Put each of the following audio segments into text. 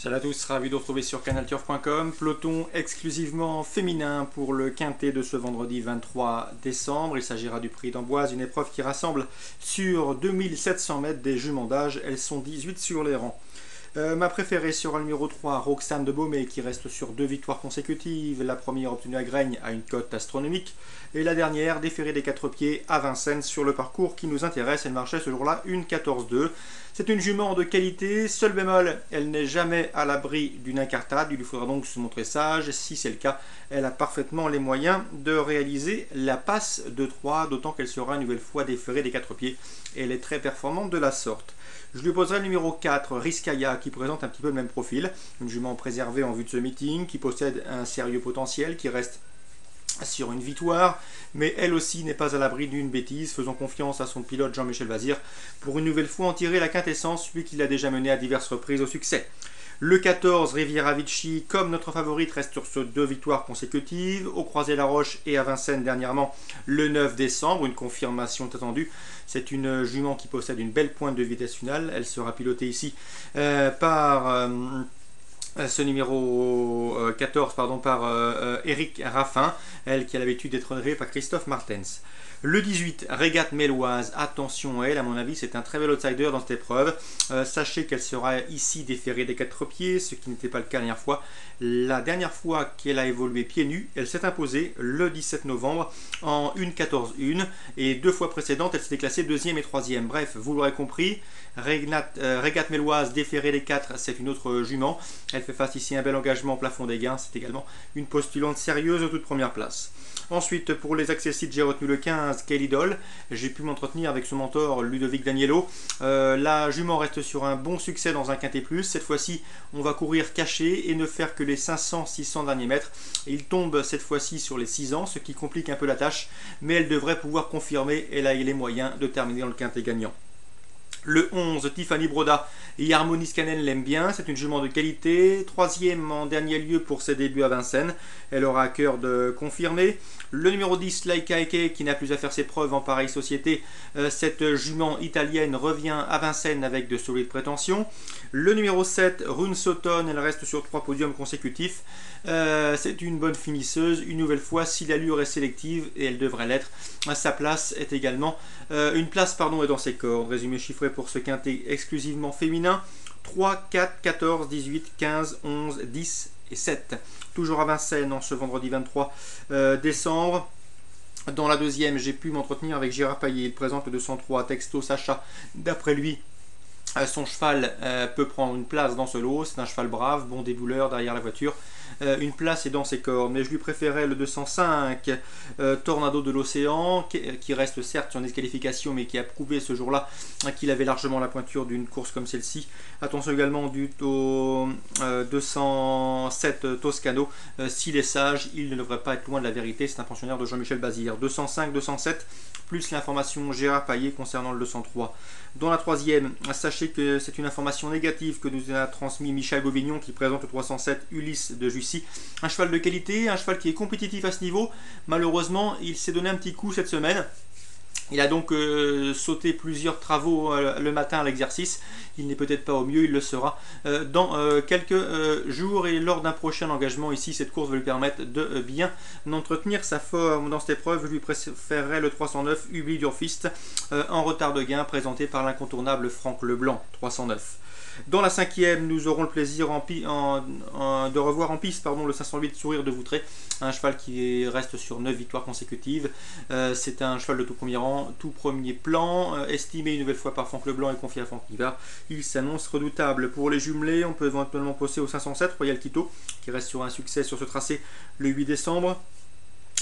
Salut à tous, ravi de vous retrouver sur canalturf.com. Peloton exclusivement féminin pour le quintet de ce vendredi 23 décembre. Il s'agira du Prix d'Amboise, une épreuve qui rassemble sur 2700 mètres des juments d'âge. Elles sont 18 sur les rangs. Ma préférée sera le numéro 3, Roxane de Beaumais, qui reste sur 2 victoires consécutives. La première obtenue à Graignes à une cote astronomique. Et la dernière, déférée des 4 pieds à Vincennes sur le parcours qui nous intéresse. Elle marchait ce jour-là une 14-2. C'est une jument de qualité, seul bémol, elle n'est jamais à l'abri d'une incartade. Il lui faudra donc se montrer sage. Si c'est le cas, elle a parfaitement les moyens de réaliser la passe de 3, d'autant qu'elle sera une nouvelle fois déférée des 4 pieds. Et elle est très performante de la sorte. Je lui poserai le numéro 4, Riskaya, qui présente un petit peu le même profil. Une jument préservée en vue de ce meeting, qui possède un sérieux potentiel, qui reste sur une victoire, mais elle aussi n'est pas à l'abri d'une bêtise. Faisons confiance à son pilote Jean-Michel Vazir pour une nouvelle fois en tirer la quintessence, celui qui l'a déjà mené à diverses reprises au succès. Le 14, Riviera Vici, comme notre favorite, reste sur 2 victoires consécutives, au Croisé-la-Roche et à Vincennes dernièrement le 9 décembre. Une confirmation est attendue. C'est une jument qui possède une belle pointe de vitesse finale. Elle sera pilotée ici par ce numéro 14 par Eric Raffin, elle qui a l'habitude d'être drivée par Christophe Martens. Le 18, Régate Méloise, attention à elle, à mon avis c'est un très bel outsider dans cette épreuve. Sachez qu'elle sera ici déférée des 4 pieds, ce qui n'était pas le cas la dernière fois. La dernière fois qu'elle a évolué pieds nus, elle s'est imposée le 17 novembre en 1-14-1 et 2 fois précédentes elle s'était classée 2e et 3e. Bref, vous l'aurez compris, Régate Méloise déférée des 4, c'est une autre jument. Elle fait face ici à un bel engagement au plafond des gains, c'est également une postulante sérieuse aux toutes premières places. Ensuite, pour les accessibles, j'ai retenu le 15, Kelly Doll. J'ai pu m'entretenir avec son mentor Ludovic Daniello. La jument reste sur un bon succès dans un quintet plus. Cette fois-ci, on va courir caché et ne faire que les 500-600 derniers mètres. Il tombe cette fois-ci sur les 6 ans, ce qui complique un peu la tâche, mais elle devrait pouvoir confirmer. Elle a les moyens de terminer dans le quintet gagnant. Le 11, Tiffany Broda et Harmonie Scanen l'aiment bien, c'est une jument de qualité, 3e en dernier lieu pour ses débuts à Vincennes, elle aura à cœur de confirmer. Le numéro 10, Laika Eke, qui n'a plus à faire ses preuves en pareille société, cette jument italienne revient à Vincennes avec de solides prétentions. Le numéro 7, Rune Sauton, elle reste sur 3 podiums consécutifs, c'est une bonne finisseuse, une nouvelle fois si l'allure est sélective, et elle devrait l'être. Sa place est également, une place est dans ses cordes. Résumé chiffré pour ce quintet exclusivement féminin, 3, 4, 14, 18, 15, 11, 10 et 7. Toujours à Vincennes en ce vendredi 23 décembre. Dans la deuxième, j'ai pu m'entretenir avec Gérard Payet. Il présente le 203 Texto Sacha. D'après lui, son cheval peut prendre une place dans ce lot. C'est un cheval brave, bon débouleur derrière la voiture. Une place est dans ses cordes, mais je lui préférais le 205 Tornado de l'Océan, qui reste certes sur une disqualification, mais qui a prouvé ce jour-là qu'il avait largement la pointure d'une course comme celle-ci. Attention également du 207 Toscano. S'il est sage, il ne devrait pas être loin de la vérité. C'est un pensionnaire de Jean-Michel Bazir. 205, 207, plus l'information Gérard Payet concernant le 203. Dans la troisième, sachez que c'est une information négative que nous a transmis Michel Bovignon, qui présente le 307 Ulysse de Jussy. Un cheval de qualité, un cheval qui est compétitif à ce niveau. Malheureusement, il s'est donné un petit coup cette semaine. Il a donc sauté plusieurs travaux le matin à l'exercice. Il n'est peut-être pas au mieux, il le sera dans quelques jours. Et lors d'un prochain engagement ici, cette course va lui permettre de bien entretenir sa forme dans cette épreuve. Je lui préférerais le 309 Ubli Durfist en retard de gain, présenté par l'incontournable Franck Leblanc, 309. Dans la cinquième, nous aurons le plaisir de revoir en piste le 508 Sourire de Voutré, un cheval qui reste sur 9 victoires consécutives. C'est un cheval de tout premier rang, tout premier plan, estimé une nouvelle fois par Franck Leblanc et confié à Franck Nivard. Il s'annonce redoutable. Pour les jumelés, on peut éventuellement passer au 507 Royal Quito, qui reste sur un succès sur ce tracé le 8 décembre.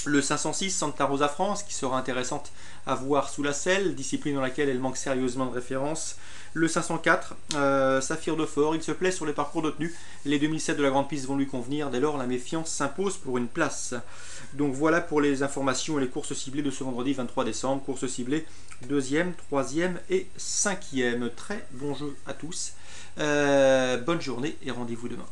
Le 506 Santa Rosa France, qui sera intéressante à voir sous la selle, discipline dans laquelle elle manque sérieusement de référence. Le 504 Saphir de Fort, il se plaît sur les parcours de tenue. Les 2007 de la grande piste vont lui convenir, dès lors la méfiance s'impose pour une place. Donc voilà pour les informations et les courses ciblées de ce vendredi 23 décembre. Courses ciblées 2e, 3e et 5e. Très bon jeu à tous. Bonne journée et rendez-vous demain.